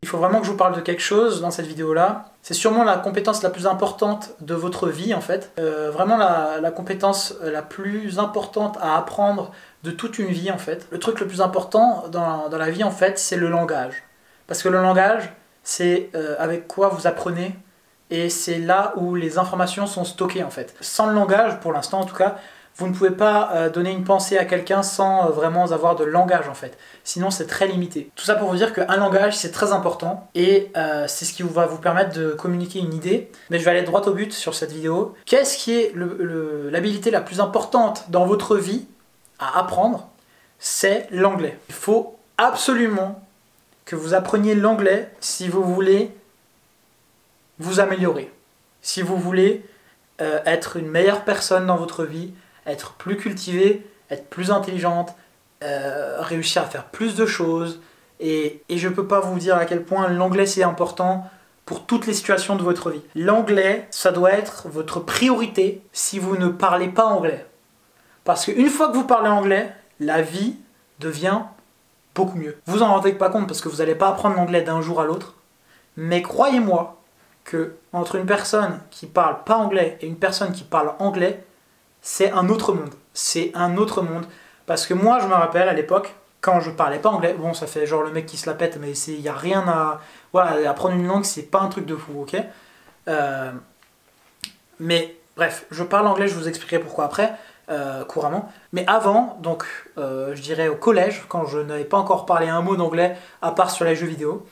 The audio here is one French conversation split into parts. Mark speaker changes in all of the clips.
Speaker 1: Il faut vraiment que je vous parle de quelque chose dans cette vidéo-là. C'est sûrement la compétence la plus importante de votre vie, en fait. Vraiment la compétence la plus importante à apprendre de toute une vie, en fait. Le truc le plus important dans la vie, en fait, c'est le langage. Parce que le langage, c'est avec quoi vous apprenez, et c'est là où les informations sont stockées, en fait. Sans le langage, pour l'instant en tout cas, vous ne pouvez pas donner une pensée à quelqu'un sans vraiment avoir de langage en fait. Sinon c'est très limité. Tout ça pour vous dire qu'un langage c'est très important et c'est ce qui va vous permettre de communiquer une idée. Mais je vais aller droit au but sur cette vidéo. Qu'est-ce qui est l'habilité la plus importante dans votre vie à apprendre? C'est l'anglais. Il faut absolument que vous appreniez l'anglais si vous voulez vous améliorer. Si vous voulez être une meilleure personne dans votre vie, être plus cultivée, être plus intelligente, réussir à faire plus de choses. Et je ne peux pas vous dire à quel point l'anglais c'est important pour toutes les situations de votre vie. L'anglais, ça doit être votre priorité si vous ne parlez pas anglais. Parce qu'une fois que vous parlez anglais, la vie devient beaucoup mieux. Vous en rendez pas compte parce que vous n'allez pas apprendre l'anglais d'un jour à l'autre. Mais croyez-moi que entre une personne qui parle pas anglais et une personne qui parle anglais, c'est un autre monde. C'est un autre monde. Parce que moi, je me rappelle à l'époque, quand je parlais pas anglais, bon, ça fait genre le mec qui se la pète, mais il n'y a rien à... Voilà, apprendre une langue, c'est pas un truc de fou, ok? Mais bref, je parle anglais, je vous expliquerai pourquoi après, couramment. Mais avant, donc, je dirais au collège, quand je n'avais pas encore parlé un mot d'anglais, à part sur les jeux vidéo,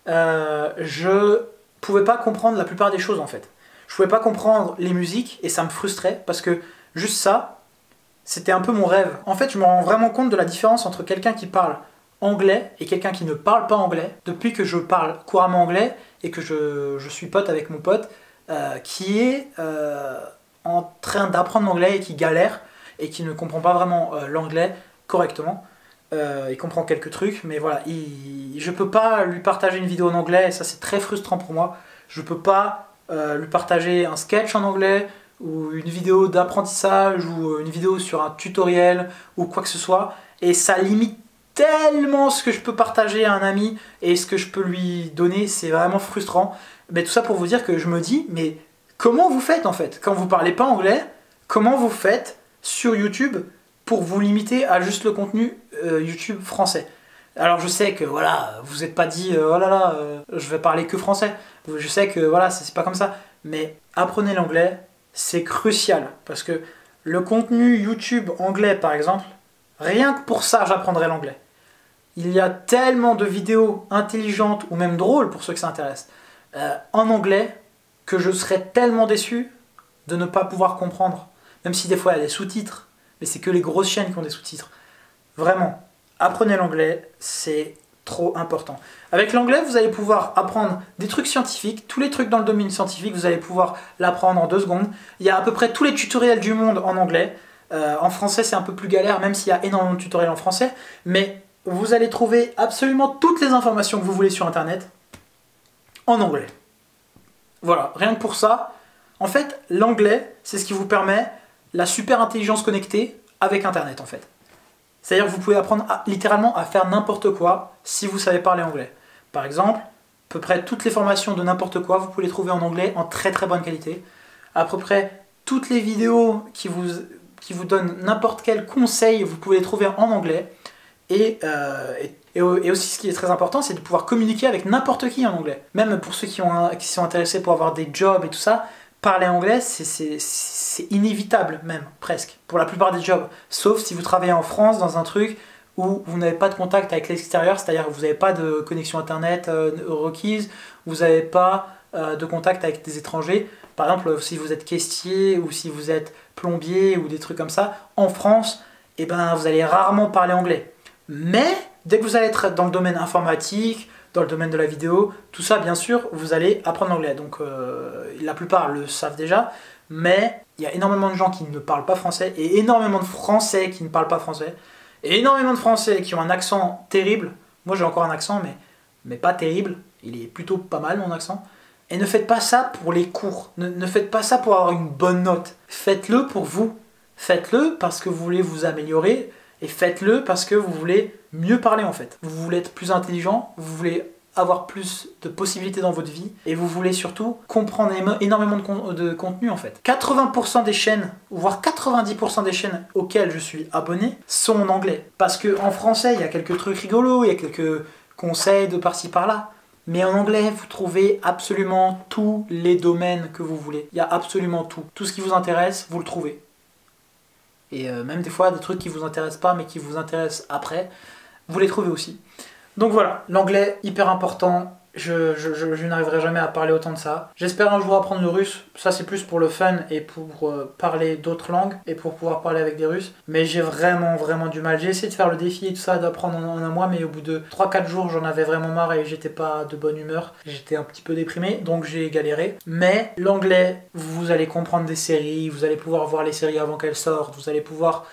Speaker 1: je pouvais pas comprendre la plupart des choses, en fait. Je pouvais pas comprendre les musiques, et ça me frustrait, parce que juste ça, c'était un peu mon rêve. En fait, je me rends vraiment compte de la différence entre quelqu'un qui parle anglais et quelqu'un qui ne parle pas anglais. Depuis que je parle couramment anglais et que je suis pote avec mon pote qui est en train d'apprendre l'anglais et qui galère et qui ne comprend pas vraiment l'anglais correctement. Il comprend quelques trucs, mais voilà, je peux pas lui partager une vidéo en anglais et ça c'est très frustrant pour moi. Je peux pas lui partager un sketch en anglais, ou une vidéo d'apprentissage, ou une vidéo sur un tutoriel, ou quoi que ce soit, et ça limite tellement ce que je peux partager à un ami, et ce que je peux lui donner, c'est vraiment frustrant. Mais tout ça pour vous dire que je me dis, mais comment vous faites en fait? Quand vous parlez pas anglais, comment vous faites sur YouTube pour vous limiter à juste le contenu YouTube français? Alors je sais que voilà, vous n'êtes pas dit oh là là, je vais parler que français. Je sais que voilà, c'est pas comme ça. Mais apprenez l'anglais, c'est crucial. Parce que le contenu YouTube anglais par exemple, rien que pour ça j'apprendrai l'anglais. Il y a tellement de vidéos intelligentes ou même drôles pour ceux que ça intéresse en anglais que je serais tellement déçu de ne pas pouvoir comprendre. Même si des fois il y a des sous-titres, mais c'est que les grosses chaînes qui ont des sous-titres. Vraiment. Apprenez l'anglais, c'est trop important. Avec l'anglais, vous allez pouvoir apprendre des trucs scientifiques, tous les trucs dans le domaine scientifique, vous allez pouvoir l'apprendre en 2 secondes. Il y a à peu près tous les tutoriels du monde en anglais. En français, c'est un peu plus galère, même s'il y a énormément de tutoriels en français. Mais vous allez trouver absolument toutes les informations que vous voulez sur Internet en anglais. Voilà, rien que pour ça. En fait, l'anglais, c'est ce qui vous permet la super intelligence connectée avec Internet, en fait. C'est-à-dire que vous pouvez apprendre littéralement à faire n'importe quoi si vous savez parler anglais. Par exemple, à peu près toutes les formations de n'importe quoi, vous pouvez les trouver en anglais en très très bonne qualité. À peu près toutes les vidéos qui vous donnent n'importe quel conseil, vous pouvez les trouver en anglais. Et aussi ce qui est très important, c'est de pouvoir communiquer avec n'importe qui en anglais. Même pour ceux qui sont intéressés pour avoir des jobs et tout ça, parler anglais, c'est inévitable même, presque, pour la plupart des jobs. Sauf si vous travaillez en France dans un truc où vous n'avez pas de contact avec l'extérieur, c'est-à-dire que vous n'avez pas de connexion internet requise, vous n'avez pas de contact avec des étrangers. Par exemple, si vous êtes caissier ou si vous êtes plombier ou des trucs comme ça, en France, eh ben, vous allez rarement parler anglais. Mais dès que vous allez être dans le domaine informatique, dans le domaine de la vidéo, tout ça bien sûr, vous allez apprendre l'anglais. Donc la plupart le savent déjà, mais il y a énormément de gens qui ne parlent pas français, et énormément de Français qui ne parlent pas français, et énormément de Français qui ont un accent terrible. Moi j'ai encore un accent, mais pas terrible, il est plutôt pas mal mon accent. Et ne faites pas ça pour les cours, ne faites pas ça pour avoir une bonne note, faites-le pour vous. Faites-le parce que vous voulez vous améliorer, Et faites-le parce que vous voulez mieux parler en fait. Vous voulez être plus intelligent, vous voulez avoir plus de possibilités dans votre vie et vous voulez surtout comprendre énormément de contenu en fait. 80% des chaînes, voire 90% des chaînes auxquelles je suis abonné sont en anglais. Parce qu'en français, il y a quelques trucs rigolos, il y a quelques conseils de par-ci par-là. Mais en anglais, vous trouvez absolument tous les domaines que vous voulez. Il y a absolument tout. Tout ce qui vous intéresse, vous le trouvez. Et même des fois, des trucs qui vous intéressent pas, mais qui vous intéressent après, vous les trouvez aussi. Donc voilà, l'anglais, hyper important. Je n'arriverai jamais à parler autant de ça. J'espère un jour apprendre le russe. Ça, c'est plus pour le fun et pour parler d'autres langues et pour pouvoir parler avec des Russes. Mais j'ai vraiment du mal. J'ai essayé de faire le défi et tout ça, d'apprendre en un mois, mais au bout de 3-4 jours, j'en avais vraiment marre et j'étais pas de bonne humeur. J'étais un petit peu déprimé, donc j'ai galéré. Mais l'anglais, vous allez comprendre des séries, vous allez pouvoir voir les séries avant qu'elles sortent, vous allez pouvoir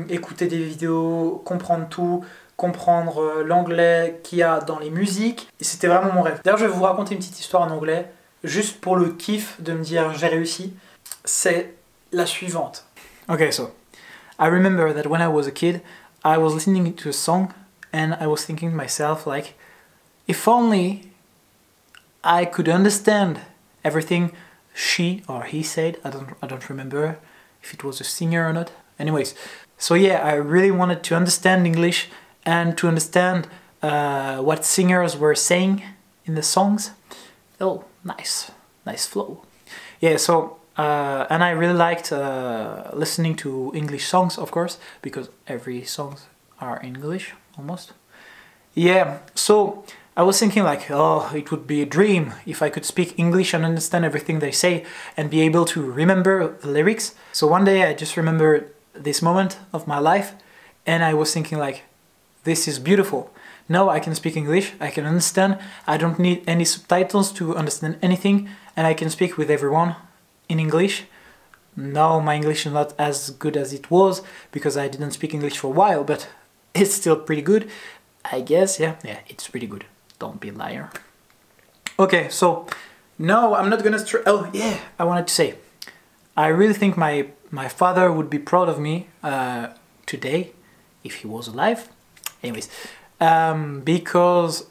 Speaker 1: écouter des vidéos, comprendre tout, comprendre l'anglais qu'il y a dans les musiques, et c'était vraiment mon rêve. D'ailleurs, je vais vous raconter une petite histoire en anglais, juste pour le kiff de me dire j'ai réussi. C'est la suivante. Okay, so I remember that when I was a kid, I was listening to a song and I was thinking to myself like, if only I could understand everything she or he said. I don't remember if it was a singer or not. Anyways, so yeah, I really wanted to understand English and to understand what singers were saying in the songs. Oh, nice flow. Yeah, so and I really liked listening to English songs, of course, because every songs are English almost. Yeah, so I was thinking like, oh, it would be a dream if I could speak English and understand everything they say and be able to remember the lyrics. So one day I just remembered this moment of my life and I was thinking like, this is beautiful. Now I can speak English, I can understand, I don't need any subtitles to understand anything, and I can speak with everyone in English. Now my English is not as good as it was, because I didn't speak English for a while, but it's still pretty good, I guess, yeah, it's pretty good. Don't be a liar. Okay, so now I'm not gonna oh yeah, I wanted to say, I really think my father would be proud of me today, if he was alive. Anyways, because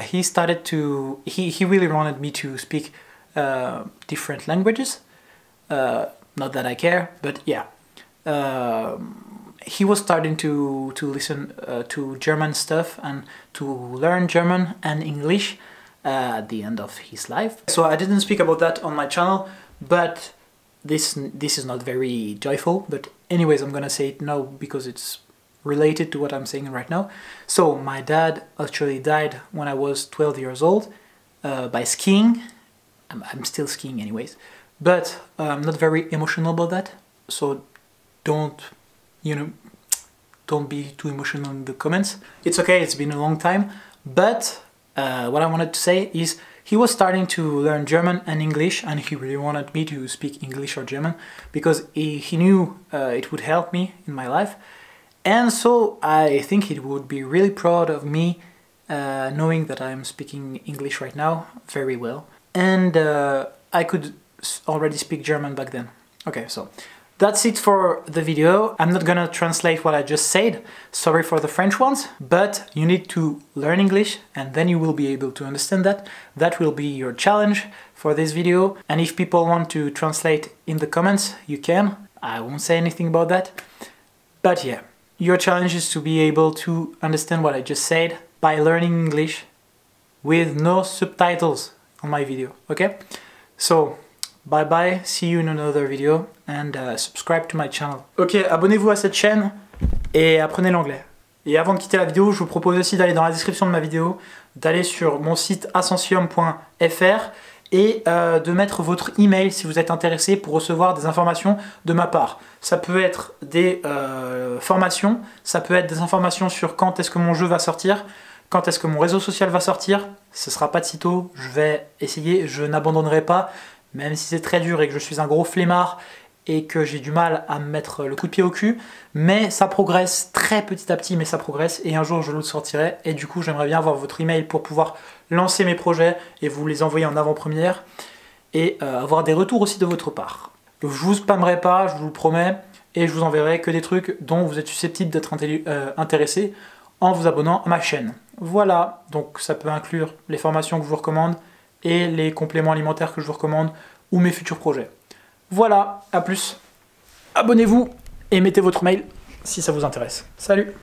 Speaker 1: he started to, he really wanted me to speak different languages. Not that I care, but yeah. He was starting to listen to German stuff and to learn German and English at the end of his life. So I didn't speak about that on my channel, but this is not very joyful. But anyways, I'm gonna say it now because it's related to what I'm saying right now. So my dad actually died when I was 12 years old by skiing. I'm still skiing anyways, but I'm not very emotional about that, so don't be too emotional in the comments. It's okay, it's been a long time, but what I wanted to say is he was starting to learn German and English, and he really wanted me to speak English or German because he knew it would help me in my life. And so I think he would be really proud of me knowing that I'm speaking English right now very well. And I could already speak German back then. Okay, so that's it for the video. I'm not gonna translate what I just said. Sorry for the French ones, but you need to learn English and then you will be able to understand that. That will be your challenge for this video. And if people want to translate in the comments, you can. I won't say anything about that. But yeah. Your challenge is to be able to understand what I just said by learning English with no subtitles on my video, okay? So, bye bye, see you in another video, and subscribe to my channel. Ok, abonnez-vous à cette chaîne et apprenez l'anglais. Et avant de quitter la vidéo, je vous propose aussi d'aller dans la description de ma vidéo, d'aller sur mon site ascensium.fr et de mettre votre email si vous êtes intéressé pour recevoir des informations de ma part. Ça peut être des formations, ça peut être des informations sur quand est-ce que mon jeu va sortir, quand est-ce que mon réseau social va sortir. Ce sera pas de sitôt, je vais essayer, je n'abandonnerai pas, même si c'est très dur et que je suis un gros flemmard et que j'ai du mal à me mettre le coup de pied au cul, mais ça progresse très petit à petit, mais ça progresse, et un jour je le sortirai, et du coup j'aimerais bien avoir votre email pour pouvoir lancer mes projets et vous les envoyer en avant-première, et avoir des retours aussi de votre part. Donc, je vous spammerai pas, je vous le promets, et je vous enverrai que des trucs dont vous êtes susceptible d'être intéressé en vous abonnant à ma chaîne. Voilà, donc ça peut inclure les formations que je vous recommande et les compléments alimentaires que je vous recommande ou mes futurs projets. Voilà, à plus. Abonnez-vous et mettez votre mail si ça vous intéresse. Salut!